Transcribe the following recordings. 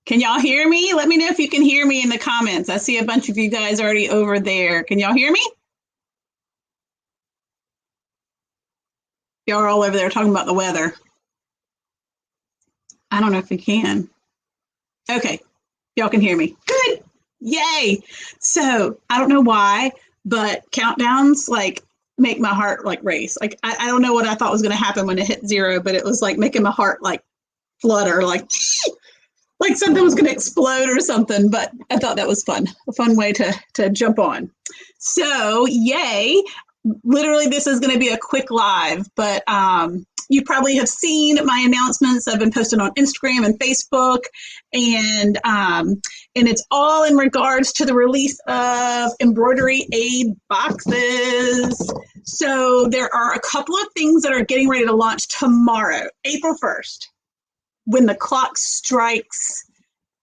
Can y'all hear me? Let me know if you can hear me in the comments. I see a bunch of you guys already over there. Can y'all hear me? Y'all are all over there talking about the weather. I don't know if you can. Okay, y'all can hear me. Good, yay. So I don't know why, but countdowns like make my heart like race. Like I don't know what I thought was gonna happen when it hit 0, but it was like making my heart like flutter, like something was going to explode or something, but I thought that was fun, a fun way to jump on. So yay, literally this is going to be a quick live, but you probably have seen my announcements. I've been posting on Instagram and Facebook, and it's all in regards to the release of embroidery aid boxes. So there are a couple of things that are getting ready to launch tomorrow, April 1st. When the clock strikes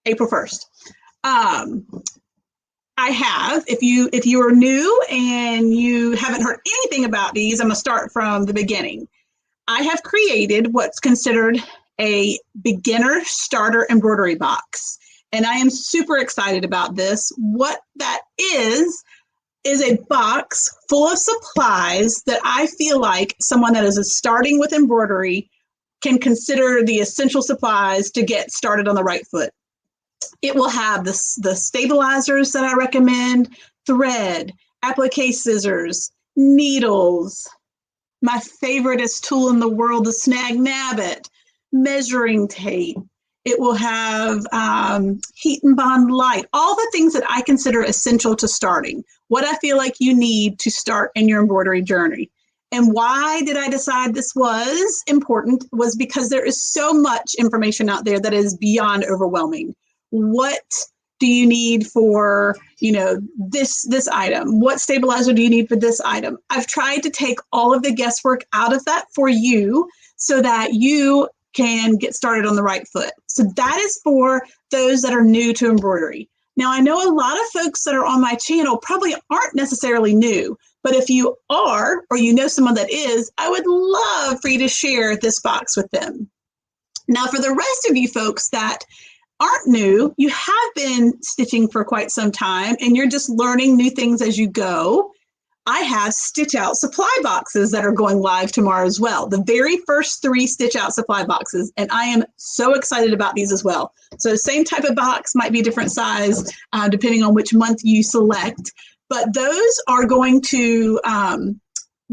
April 1st. I have, if you are new and you haven't heard anything about these, I'm gonna start from the beginning. I have created what's considered a beginner starter embroidery box. And I am super excited about this. What that is a box full of supplies that I feel like someone that is starting with embroidery can consider the essential supplies to get started on the right foot. It will have the stabilizers that I recommend, thread, applique scissors, needles, my favoriteest tool in the world, the Snag Nabbit, measuring tape. It will have heat and bond light, all the things that I consider essential to starting, what I feel like you need to start in your embroidery journey. And why did I decide this was important was because there is so much information out there that is beyond overwhelming. What do you need for, this item? What stabilizer do you need for this item? I've tried to take all of the guesswork out of that for you so that you can get started on the right foot. So that is for those that are new to embroidery. Now, I know a lot of folks that are on my channel probably aren't necessarily new, but if you are, or you know someone that is, I would love for you to share this box with them. Now, for the rest of you folks that aren't new, you have been stitching for quite some time and you're just learning new things as you go, I have stitch out supply boxes that are going live tomorrow as well. The very first 3 stitch out supply boxes. And I am so excited about these as well. So same type of box, might be different size, depending on which month you select. But those are going to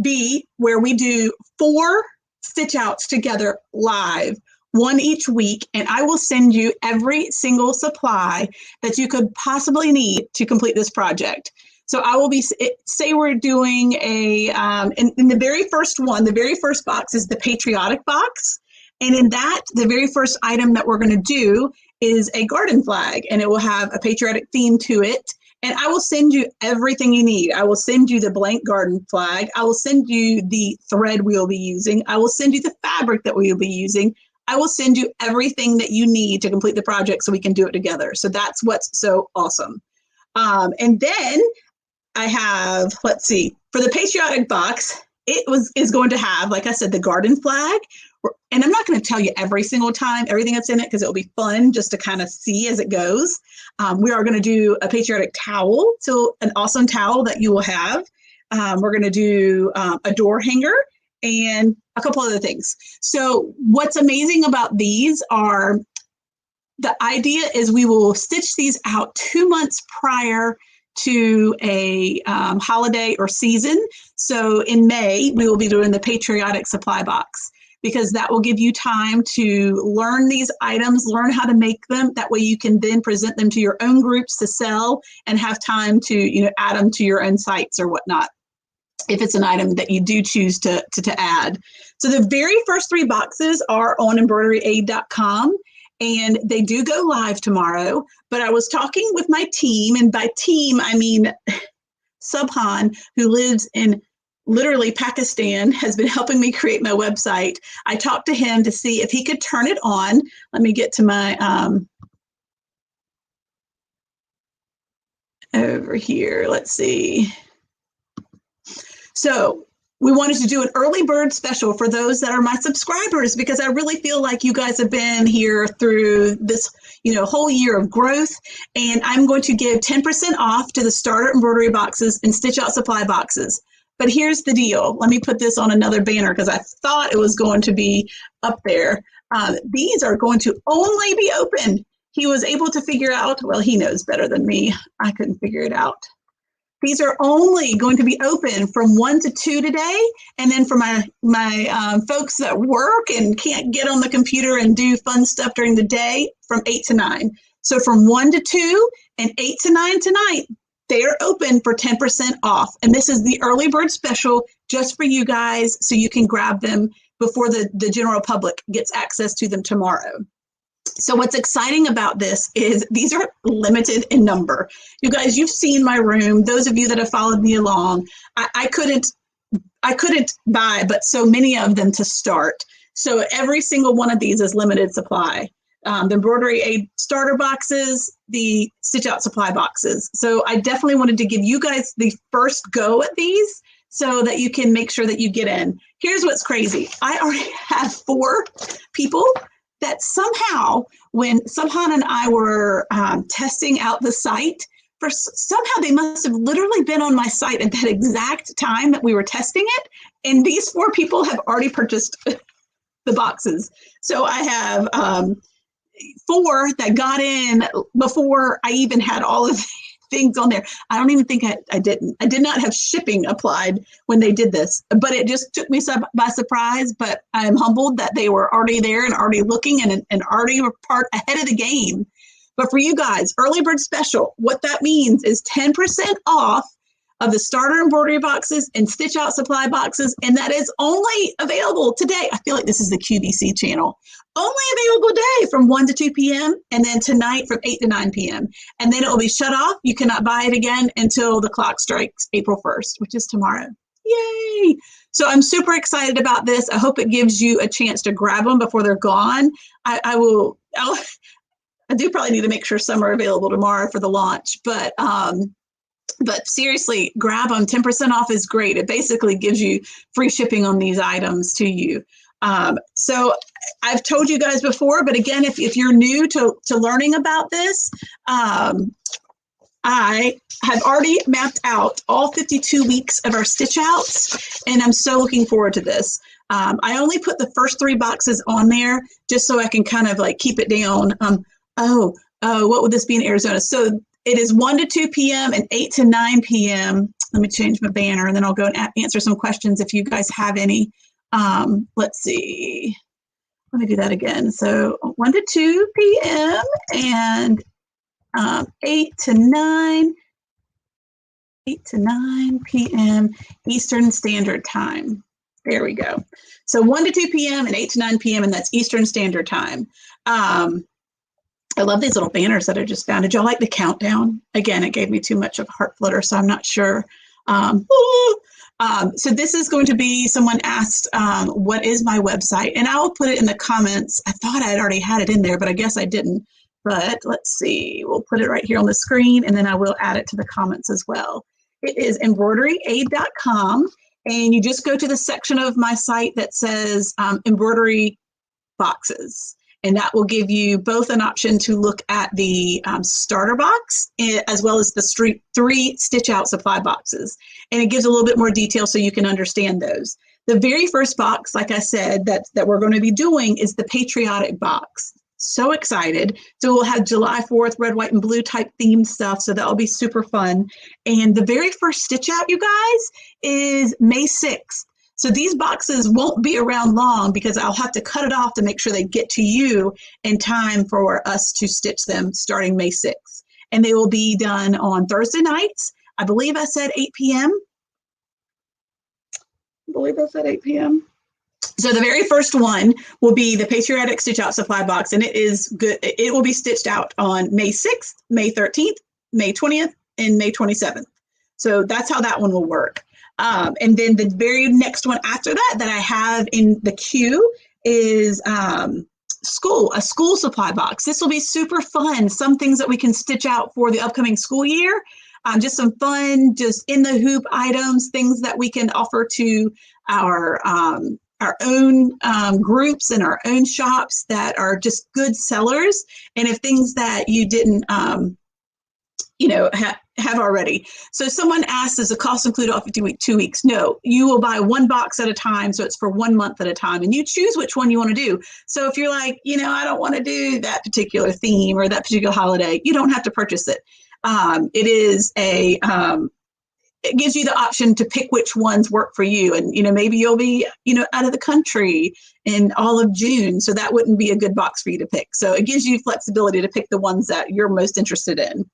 be where we do 4 stitch outs together live, 1 each week, and I will send you every single supply that you could possibly need to complete this project. So I will be, say we're doing a, in the very first one, the very first box is the patriotic box. And in that, the very first item that we're going to do is a garden flag, and it will have a patriotic theme to it. And I will send you everything you need. I will send you the blank garden flag. I will send you the thread we'll be using. I will send you the fabric that we will be using. I will send you everything that you need to complete the project so we can do it together. So that's what's so awesome. And then I have, let's see, for the patriotic box, is going to have, like I said, the garden flag. And I'm not going to tell you every single time everything that's in it because it will be fun just to kind of see as it goes. We are going to do a patriotic towel, so an awesome towel that you will have. We're going to do a door hanger and a couple other things. So what's amazing about these are the idea is we will stitch these out 2 months prior to a holiday or season. So in May, we will be doing the patriotic supply box because that will give you time to learn these items, learn how to make them. That way you can then present them to your own groups to sell and have time to, add them to your own sites or whatnot, if it's an item that you do choose to add. So the very first 3 boxes are on EmbroideryAid.com. And they do go live tomorrow, but I was talking with my team, and by team, I mean Subhan, who lives in literally Pakistan, has been helping me create my website. I talked to him to see if he could turn it on. Let me get to my, over here, let's see. So we wanted to do an early bird special for those that are my subscribers, because I really feel like you guys have been here through this, whole year of growth. And I'm going to give 10% off to the starter embroidery boxes and stitch out supply boxes. But here's the deal. Let me put this on another banner because I thought it was going to be up there. These are going to only be open. He was able to figure out, well, he knows better than me. I couldn't figure it out. These are only going to be open from 1 to 2 today. And then for my folks that work and can't get on the computer and do fun stuff during the day, from 8 to 9. So from 1 to 2 and 8 to 9 tonight, they are open for 10% off. And this is the early bird special just for you guys, so you can grab them before the general public gets access to them tomorrow. So what's exciting about this is these are limited in number. You guys, you've seen my room. Those of you that have followed me along, I couldn't buy but so many of them to start. So every single one of these is limited supply. The embroidery aid starter boxes, the stitch out supply boxes. So I definitely wanted to give you guys the first go at these so that you can make sure that you get in. Here's what's crazy. I already have 4 people that somehow, when Subhan and I were testing out the site, somehow they must have literally been on my site at that exact time that we were testing it. And these 4 people have already purchased the boxes. So I have 4 that got in before I even had all of the things on there. I don't even think I did not have shipping applied when they did this, but it just took me by surprise. But I am humbled that they were already there and already looking and already were part ahead of the game. But for you guys, early bird special, what that means is 10% off of the starter embroidery boxes and stitch out supply boxes. And that is only available today. I feel like this is the QVC channel. Only available today from 1 to 2 p.m. and then tonight from 8 to 9 p.m. And then it will be shut off. You cannot buy it again until the clock strikes April 1st, which is tomorrow. Yay! So I'm super excited about this. I hope it gives you a chance to grab them before they're gone. I do probably need to make sure some are available tomorrow for the launch, but seriously, grab them. 10% off is great. It basically gives you free shipping on these items to you. So I've told you guys before, but again, if you're new to learning about this, I have already mapped out all 52 weeks of our stitch outs, and I'm so looking forward to this. I only put the first 3 boxes on there just so I can kind of like keep it down. What would this be in Arizona? So it is 1 to 2 p.m. and 8 to 9 p.m. Let me change my banner and then I'll go and answer some questions if you guys have any. Let's see. Let me do that again. So 1 to 2 p.m. and 8 to 9 p.m. Eastern Standard Time. There we go. So 1 to 2 p.m. and 8 to 9 p.m. and that's Eastern Standard Time. I love these little banners that I just found. Did y'all like the countdown? Again, it gave me too much of heart flutter, so I'm not sure. So this is going to be, someone asked, what is my website? And I will put it in the comments. I thought I'd already had it in there, but I guess I didn't. But let's see, we'll put it right here on the screen, and then I will add it to the comments as well. It is EmbroideryAid.com, and you just go to the section of my site that says embroidery boxes. And that will give you both an option to look at the starter box as well as the 3 stitch out supply boxes. And it gives a little bit more detail so you can understand those. The very first box, like I said, that we're going to be doing is the patriotic box. So excited. So we'll have July 4th, red, white, and blue type theme stuff. So that'll be super fun. And the very first stitch out, you guys, is May 6th. So these boxes won't be around long because I'll have to cut it off to make sure they get to you in time for us to stitch them starting May 6th. And they will be done on Thursday nights. I believe I said 8 p.m. So the very first one will be the Patriotic Stitch Out Supply Box, and it is good. It will be stitched out on May 6th, May 13th, May 20th, and May 27th. So that's how that one will work. And then the very next one after that I have in the queue is a school supply box. This will be super fun. Some things that we can stitch out for the upcoming school year. just some fun, just in the hoop items, things that we can offer to our own groups and our own shops that are just good sellers. And if things that you didn't, have already. So someone asked, does the cost include all 2 weeks? No, you will buy one box at a time. So it's for 1 month at a time, and you choose which one you want to do. So if you're like, I don't want to do that particular theme or that particular holiday, you don't have to purchase it. It is it gives you the option to pick which ones work for you. And, maybe you'll be, out of the country in all of June. So that wouldn't be a good box for you to pick. So it gives you flexibility to pick the ones that you're most interested in.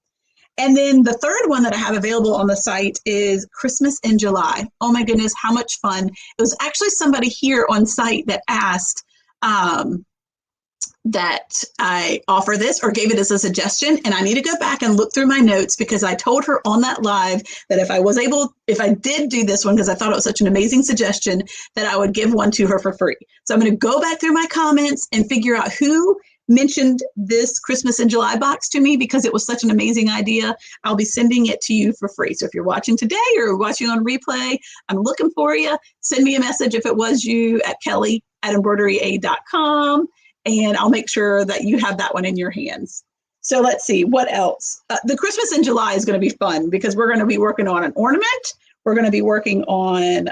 And then the third one that I have available on the site is Christmas in July. Oh my goodness, how much fun. It was actually somebody here on site that asked that I offer this or gave it as a suggestion. And I need to go back and look through my notes, because I told her on that live that if I did do this one, because I thought it was such an amazing suggestion, that I would give one to her for free. So I'm going to go back through my comments and figure out who mentioned this Christmas in July box to me, because it was such an amazing idea. I'll be sending it to you for free. So if you're watching today or watching on replay, I'm looking for you. Send me a message if it was you at kelly@embroidery.com, and I'll make sure that you have that one in your hands. So let's see, what else? The Christmas in July is going to be fun, because we're going to be working on an ornament. We're going to be working on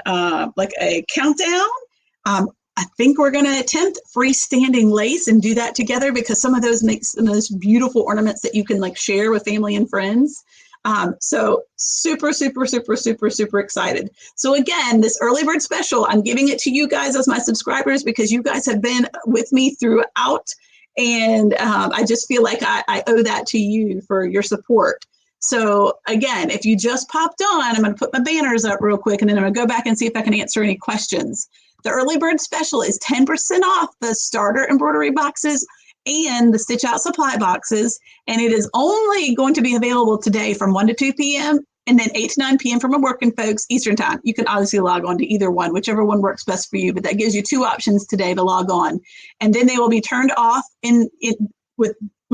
like a countdown. I think we're going to attempt freestanding lace and do that together, because some of those make some of those beautiful ornaments that you can like share with family and friends. So super, super, super, super, super excited. So again, this early bird special, I'm giving it to you guys as my subscribers, because you guys have been with me throughout. And I just feel like I owe that to you for your support. So again, if you just popped on, I'm going to put my banners up real quick, and then I'm going to go back and see if I can answer any questions. The early bird special is 10% off the starter embroidery boxes and the stitch out supply boxes. And it is only going to be available today from 1 to 2 p.m. and then 8 to 9 p.m. for my working folks Eastern time. You can obviously log on to either one, whichever one works best for you, but that gives you 2 options today to log on. And then they will be turned off when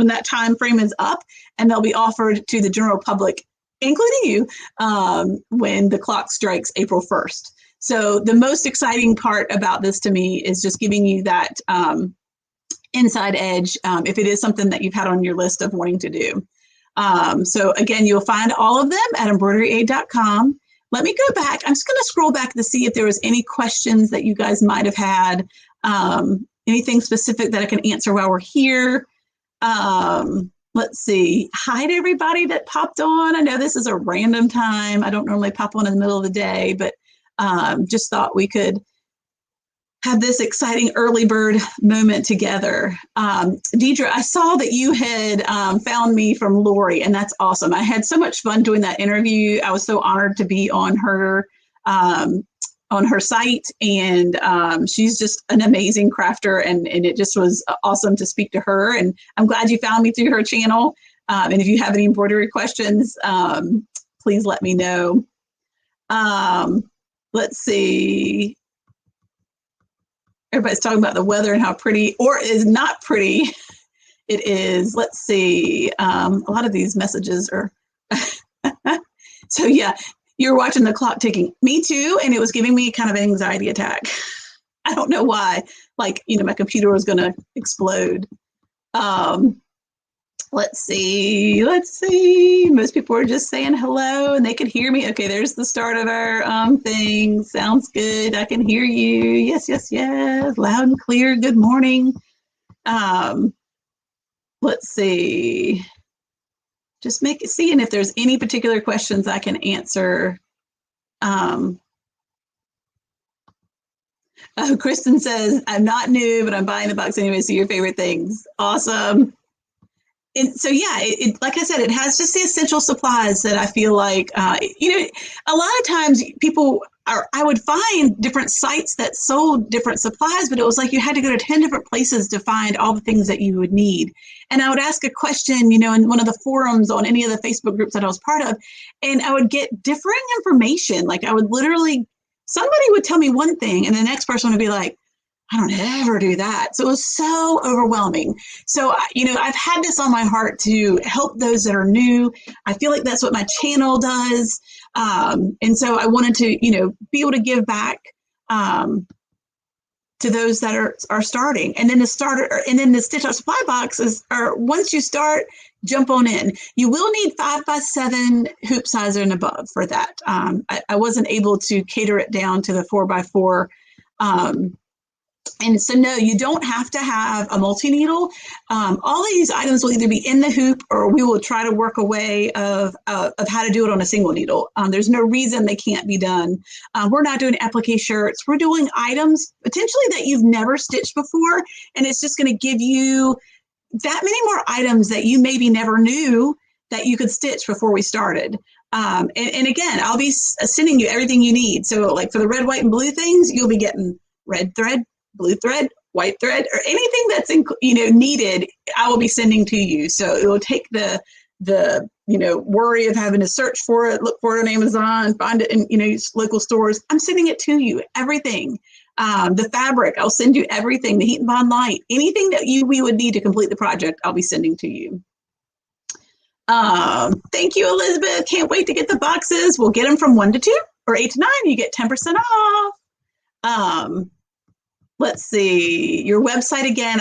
that time frame is up, and they'll be offered to the general public, including you, when the clock strikes April 1st. So the most exciting part about this to me is just giving you that inside edge, if it is something that you've had on your list of wanting to do. So again, you'll find all of them at EmbroideryAid.com. Let me go back. I'm just going to scroll back to see if there was any questions that you guys might have had, anything specific that I can answer while we're here. Let's see. Hi to everybody that popped on. I know this is a random time. I don't normally pop on in the middle of the day, but just thought we could have this exciting early bird moment together. Deidre, I saw that you had found me from Lori, and that's awesome. I had so much fun doing that interview. I was so honored to be on her site, and she's just an amazing crafter, and it just was awesome to speak to her. And I'm glad you found me through her channel. And if you have any embroidery questions, please let me know. Let's see. Everybody's talking about the weather and how pretty or is not pretty it is. Let's see. A lot of these messages are. So yeah, you're watching the clock ticking. Me too. And it was giving me kind of an anxiety attack. I don't know why. Like, my computer was going to explode. Let's see. Most people are just saying hello and they could hear me. Okay, there's the start of our thing. Sounds good. I can hear you. Yes. Loud and clear. Good morning. Let's see. Just seeing if there's any particular questions I can answer. Kristen says, I'm not new, but I'm buying the box anyway. So your favorite things. Awesome. And so, yeah, like I said, it has just the essential supplies that I feel like, a lot of times I would find different sites that sold different supplies, but it was like you had to go to 10 different places to find all the things that you would need. And I would ask a question, in one of the forums on any of the Facebook groups that I was part of, and I would get differing information. Like I would somebody would tell me one thing and the next person would be like, I don't ever do that. So it was so overwhelming. So, you know, I've had this on my heart to help those that are new. I feel like that's what my channel does. And so I wanted to, you know, be able to give back to those that are starting. And then the starter, and then the Stitch Out Supply boxes are, once you start, jump on in. You will need 5x7 hoop size and above for that. I wasn't able to cater it down to the 4x4. And so, no, you don't have to have a multi-needle. All of these items will either be in the hoop, or we will try to work a way of how to do it on a single needle. There's no reason they can't be done. We're not doing applique shirts. We're doing items potentially that you've never stitched before, and it's just going to give you that many more items that you maybe never knew that you could stitch before we started. And again, I'll be sending you everything you need. So like for the red, white, and blue things, you'll be getting red thread, blue thread, white thread, or anything that's needed, I will be sending to you. So it will take the worry of having to search for it, look for it on Amazon, find it in local stores. I'm sending it to you, everything. The fabric, I'll send you everything. The heat and bond light, anything that we would need to complete the project, I'll be sending to you. Thank you, Elizabeth. Can't wait to get the boxes. We'll get them from 1 to 2 or 8 to 9. You get 10% off. Let's see, your website again.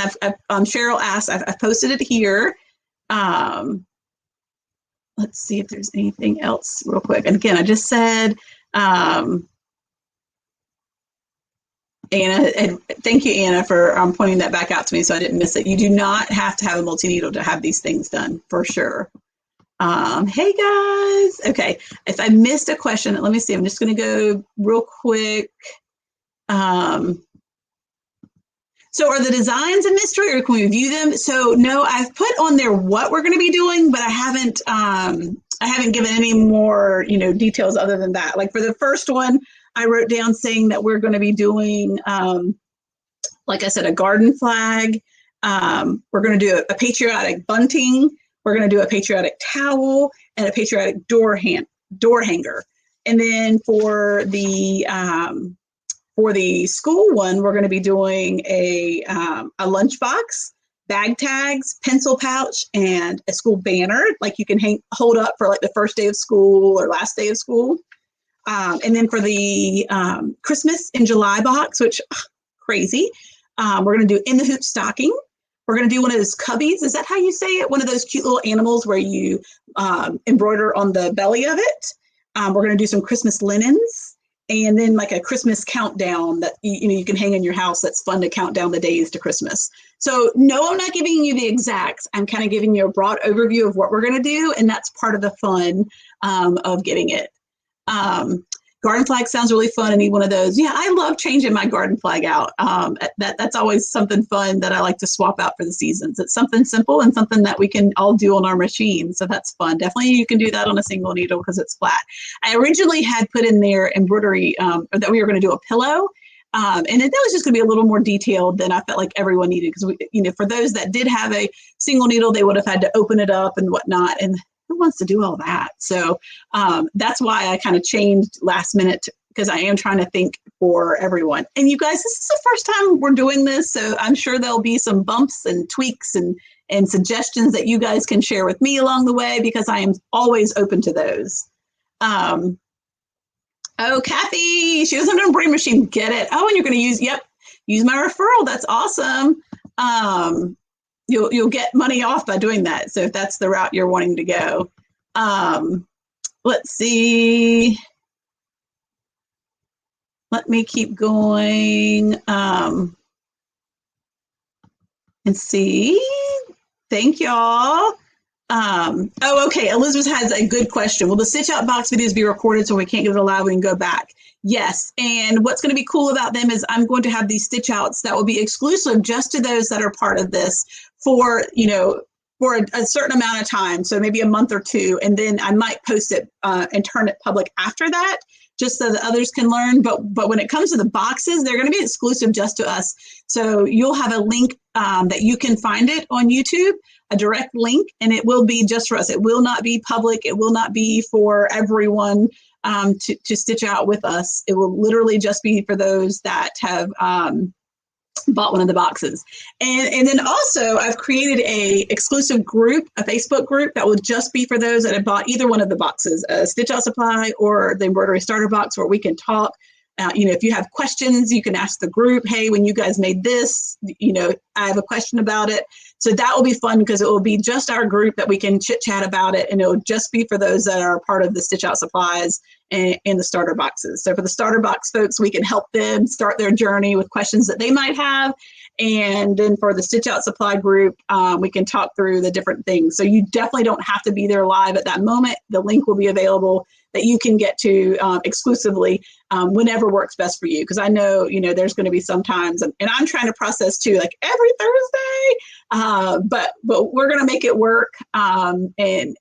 Cheryl asked, I've posted it here. Let's see if there's anything else real quick. And again, I just said, Anna, and thank you, Anna, for pointing that back out to me so I didn't miss it. You do not have to have a multi-needle to have these things done, for sure. Hey guys. Okay, if I missed a question, let me see. I'm just going to go real quick. So are the designs a mystery, or can we view them? So no, I've put on there what we're going to be doing, but I haven't given any more, details other than that. Like for the first one, I wrote down saying that we're going to be doing, like I said, a garden flag. We're going to do a patriotic bunting. We're going to do a patriotic towel and a patriotic door hanger. And then for the school one, we're going to be doing a lunchbox, bag tags, pencil pouch, and a school banner, like you can hold up for like the first day of school or last day of school. And then for the Christmas in July box, which crazy, we're going to do in the hoop stocking. We're going to do one of those cubbies. Is that how you say it? One of those cute little animals where you embroider on the belly of it. We're going to do some Christmas linens. And then like a Christmas countdown that you can hang in your house. That's fun to count down the days to Christmas. So no, I'm not giving you the exacts. I'm kind of giving you a broad overview of what we're going to do. And that's part of the fun of getting it. Garden flag sounds really fun. I need one of those. Yeah, I love changing my garden flag out. That's always something fun that I like to swap out for the seasons. It's something simple and something that we can all do on our machine. So that's fun. Definitely you can do that on a single needle because it's flat. I originally had put in there embroidery, or that we were going to do a pillow. And that was just going to be a little more detailed than I felt like everyone needed. Because, for those that did have a single needle, they would have had to open it up and whatnot. And who wants to do all that? So that's why I kind of changed last minute, because I am trying to think for everyone. And you guys, this is the first time we're doing this, so I'm sure there'll be some bumps and tweaks and suggestions that you guys can share with me along the way, because I am always open to those. Oh, Kathy, she was on an embroidery machine. Get it? Oh, and you're going to use my referral. That's awesome. You'll get money off by doing that. So if that's the route you're wanting to go. Let's see. Let me keep going and see. Thank y'all. Oh, okay. Elizabeth has a good question. Will the stitch out box videos be recorded so we can't get it live? We can go back? Yes. And what's going to be cool about them is I'm going to have these stitch outs that will be exclusive just to those that are part of this for a certain amount of time. So maybe a month or two. And then I might post it and turn it public after that, just so that others can learn. But when it comes to the boxes, they're going to be exclusive just to us. So you'll have a link that you can find it on YouTube, a direct link, and it will be just for us. It will not be public. It will not be for everyone to stitch out with us. It will literally just be for those that have bought one of the boxes. And then also I've created a exclusive group, a Facebook group that will just be for those that have bought either one of the boxes, a Stitch Out Supply or the Embroidery Starter Box, where we can talk. If you have questions, you can ask the group, hey, when you guys made this, I have a question about it. So that will be fun because it will be just our group that we can chit chat about it. And it will just be for those that are part of the Stitch Out Supplies and the starter boxes. So for the starter box folks, we can help them start their journey with questions that they might have. And then for the Stitch Out Supply group, we can talk through the different things. So you definitely don't have to be there live at that moment. The link will be available that you can get to exclusively whenever works best for you. Because I know, there's going to be some times, and I'm trying to process too, like every Thursday, but we're going to make it work and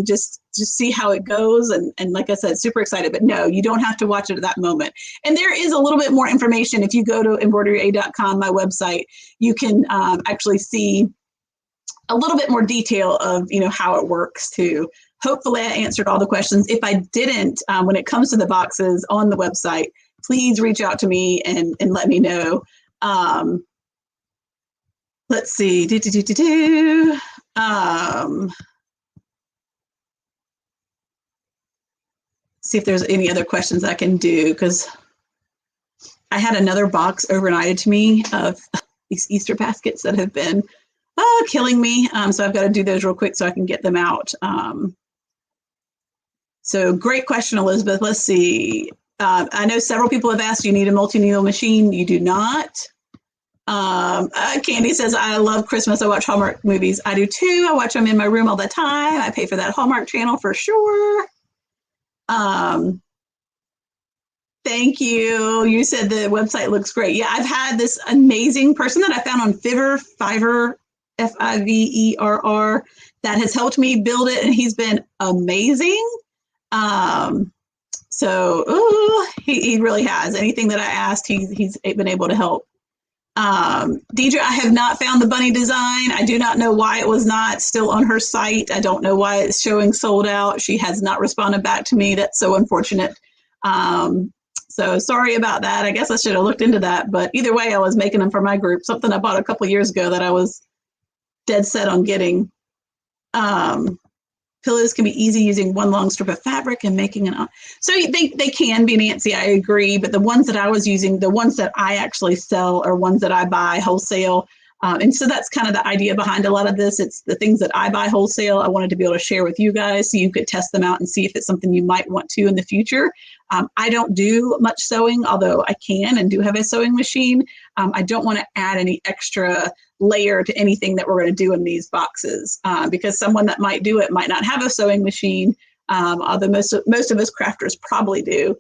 just see how it goes. And like I said, super excited, but no, you don't have to watch it at that moment. And there is a little bit more information. If you go to embroidery.com, my website, you can actually see a little bit more detail of, how it works too. Hopefully I answered all the questions. If I didn't, when it comes to the boxes on the website, please reach out to me and let me know. Let's see. See if there's any other questions I can do, because I had another box overnighted to me of these Easter baskets that have been killing me. So I've got to do those real quick so I can get them out. So great question, Elizabeth. Let's see. I know several people have asked, do you need a multi-needle machine? You do not. Candy says, I love Christmas. I watch Hallmark movies. I do too. I watch them in my room all the time. I pay for that Hallmark channel for sure. Thank you. You said the website looks great. Yeah, I've had this amazing person that I found on Fiverr, Fiverr, that has helped me build it, and he's been amazing. He really has. Anything that I asked, he's been able to help. Deidre, I have not found the bunny design. I do not know why it was not still on her site. I don't know why it's showing sold out. She has not responded back to me. That's so unfortunate. So sorry about that. I guess I should have looked into that. But either way, I was making them for my group, something I bought a couple of years ago that I was dead set on getting. Pillows can be easy using one long strip of fabric and making an. So they can be, Nancy, I agree. But the ones that I was using, the ones that I actually sell are ones that I buy wholesale. And so that's kind of the idea behind a lot of this. It's the things that I buy wholesale. I wanted to be able to share with you guys so you could test them out and see if it's something you might want to in the future. I don't do much sewing, although I can and do have a sewing machine. I don't want to add any extra layer to anything that we're going to do in these boxes because someone that might do it might not have a sewing machine, although most of us crafters probably do.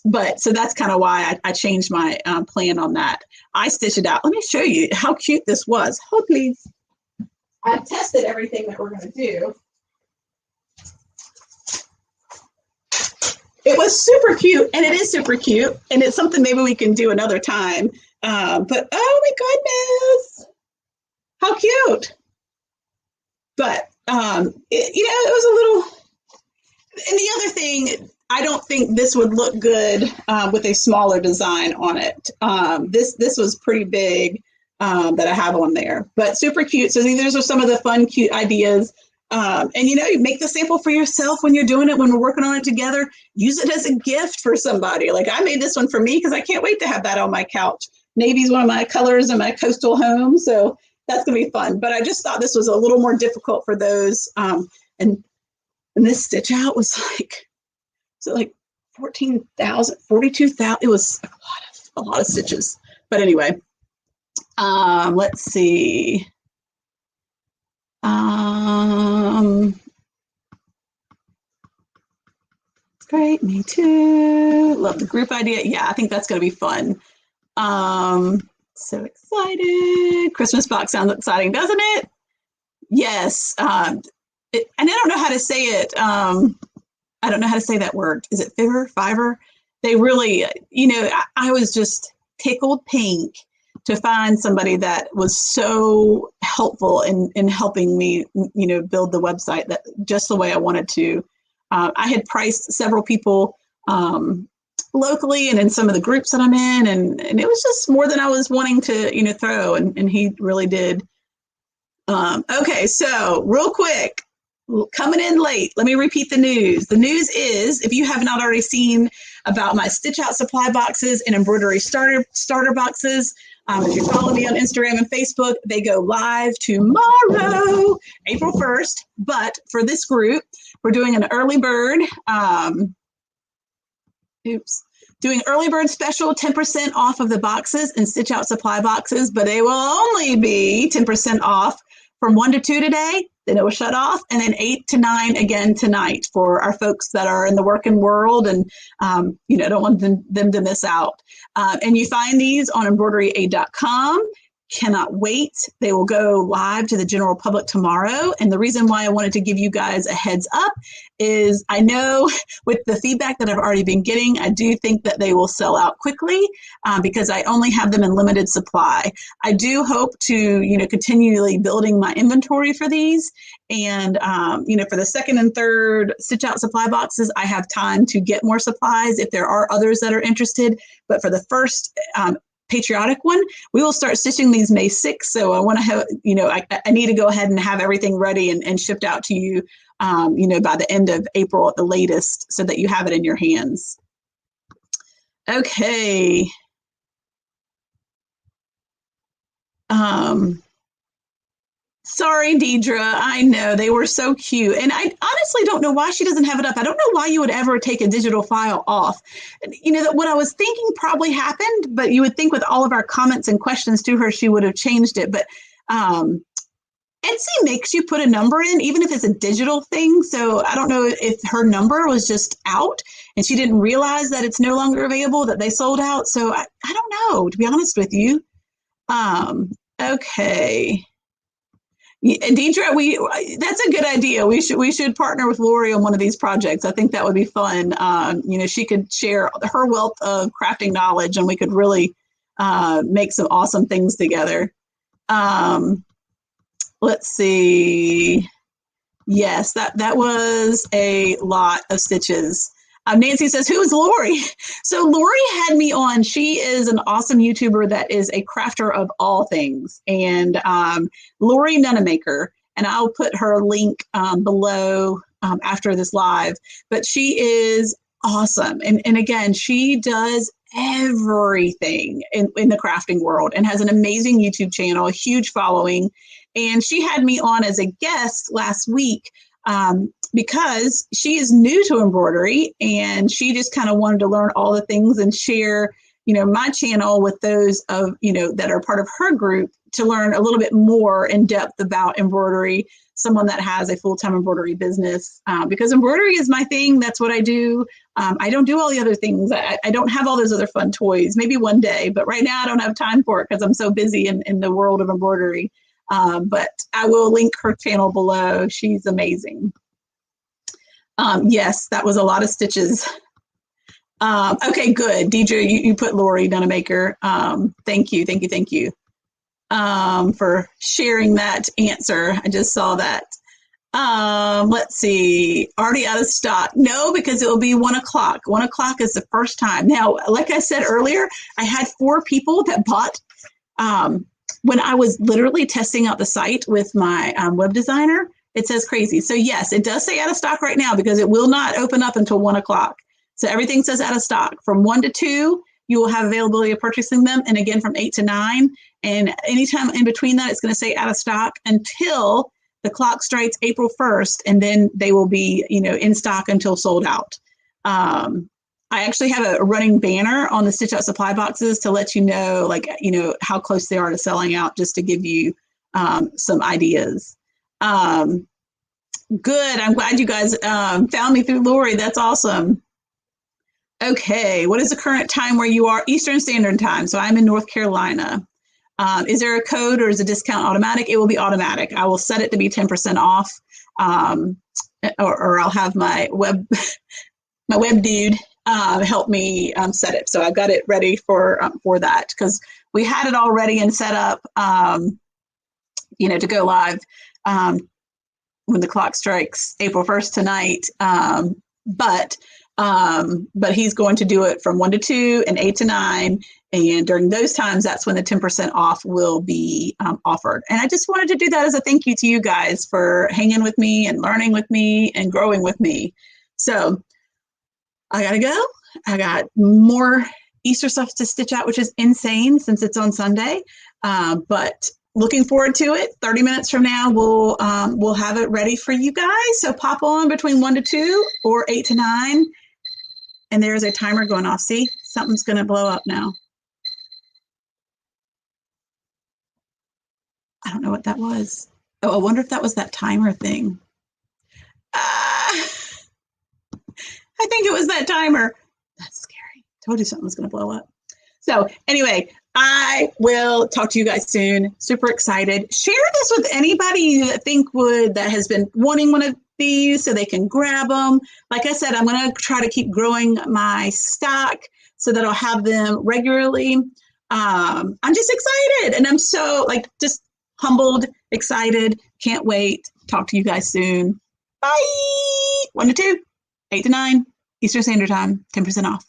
But so that's kind of why I changed my plan on that. I stitched it out. Let me show you how cute this was. Oh, please. I tested everything that we're going to do. It was super cute, and it is super cute, and it's something maybe we can do another time. But oh my goodness, how cute! But it was a little. And the other thing, I don't think this would look good with a smaller design on it. This was pretty big that I have on there, but super cute. So these are some of the fun, cute ideas. And you make the sample for yourself when you're doing it, when we're working on it together. Use it as a gift for somebody. Like I made this one for me because I can't wait to have that on my couch. Navy's one of my colors in my coastal home, so that's gonna be fun. But I just thought this was a little more difficult for those. And this stitch out was like 14,000, 42,000. It was a lot of stitches. But anyway, let's see. Great, me too. Love the group idea. Yeah, I think that's going to be fun. So excited. Christmas box sounds exciting, doesn't it? Yes. And I don't know how to say it. I don't know how to say that word. Is it Fiverr? They really, I was just tickled pink to find somebody that was so helpful in helping me, build the website that just the way I wanted to. I had priced several people locally and in some of the groups that I'm in. And it was just more than I was wanting to, throw. And he really did. Okay, so real quick, coming in late, let me repeat the news. The news is, if you have not already seen about my Stitch Out supply boxes and embroidery starter boxes, if you follow me on Instagram and Facebook, they go live tomorrow, April 1st. But for this group, we're doing an early bird. Doing early bird special, 10% off of the boxes and Stitch Out supply boxes, but they will only be 10% off from 1 to 2 today. Then it will shut off, and then 8 to 9 again tonight for our folks that are in the working world and don't want them to miss out. And you find these on embroideryaid.com. Cannot wait. They will go live to the general public tomorrow. And the reason why I wanted to give you guys a heads up is I know with the feedback that I've already been getting, I do think that they will sell out quickly because I only have them in limited supply. I do hope to, continually building my inventory for these. And, for the second and third Stitch Out supply boxes, I have time to get more supplies if there are others that are interested. But for the first patriotic one, we will start stitching these May 6th. So I want to have, I need to go ahead and have everything ready and shipped out to you, by the end of April at the latest, so that you have it in your hands. Okay. Sorry, Deidre. I know they were so cute. And I honestly don't know why she doesn't have it up. I don't know why you would ever take a digital file off. What I was thinking probably happened, but you would think with all of our comments and questions to her, she would have changed it. But Etsy makes you put a number in, even if it's a digital thing. So I don't know if her number was just out and she didn't realize that it's no longer available, that they sold out. So I don't know, to be honest with you. Okay. Deidre, that's a good idea. We should partner with Lori on one of these projects. I think that would be fun. She could share her wealth of crafting knowledge, and we could really make some awesome things together. Let's see. Yes, that was a lot of stitches. Nancy says, who is Lori? So Lori had me on. She is an awesome YouTuber that is a crafter of all things. And Lori Nunamaker, and I'll put her link below after this live. But she is awesome. And again, she does everything in the crafting world and has an amazing YouTube channel, a huge following. And she had me on as a guest last week because she is new to embroidery and she just kind of wanted to learn all the things and share, my channel with those of, that are part of her group to learn a little bit more in depth about embroidery, someone that has a full-time embroidery business, because embroidery is my thing. That's what I do. I don't do all the other things. I don't have all those other fun toys, maybe one day, but right now I don't have time for it because I'm so busy in the world of embroidery. But I will link her channel below. She's amazing. Yes, that was a lot of stitches. Okay, good. Deidre, you put Lori Nunamaker. Thank you for sharing that answer. I just saw that. Let's see. Already out of stock? No, because it will be 1 o'clock. 1 o'clock is the first time. Now, like I said earlier, I had 4 people that bought when I was literally testing out the site with my web designer. It says crazy. So yes, it does say out of stock right now because it will not open up until 1 o'clock. So everything says out of stock. From 1 to 2, you will have availability of purchasing them. And again, from 8 to 9. And anytime in between that, it's going to say out of stock until the clock strikes April 1st. And then they will be, in stock until sold out. I actually have a running banner on the Stitch Out supply boxes to let you know, how close they are to selling out, just to give you some ideas. Good. I'm glad you guys found me through Lori. That's awesome. Okay. What is the current time where you are? Eastern Standard Time. So I'm in North Carolina. Is there a code or is the discount automatic? It will be automatic. I will set it to be 10% off, or I'll have my web dude help me set it. So I've got it ready for that because we had it all ready and set up, to go live when the clock strikes April 1st tonight. But But he's going to do it from 1 to 2 and 8 to 9. And during those times, that's when the 10% off will be offered. And I just wanted to do that as a thank you to you guys for hanging with me and learning with me and growing with me. So I got to go. I got more Easter stuff to stitch out, which is insane since it's on Sunday. But looking forward to it. 30 minutes from now, we'll have it ready for you guys. So pop on between 1 to 2 or 8 to 9. And there's a timer going off. See, something's going to blow up now. I don't know what that was. Oh, I wonder if that was that timer thing. I think it was that timer. That's scary. Told you something was going to blow up. So anyway, I will talk to you guys soon. Super excited. Share this with anybody that that has been wanting one of these so they can grab them. Like I said, I'm going to try to keep growing my stock so that I'll have them regularly. I'm just excited, and I'm so just humbled, excited. Can't wait. Talk to you guys soon. Bye. 1 to 2, 8 to 9, Eastern Standard Time, 10% off.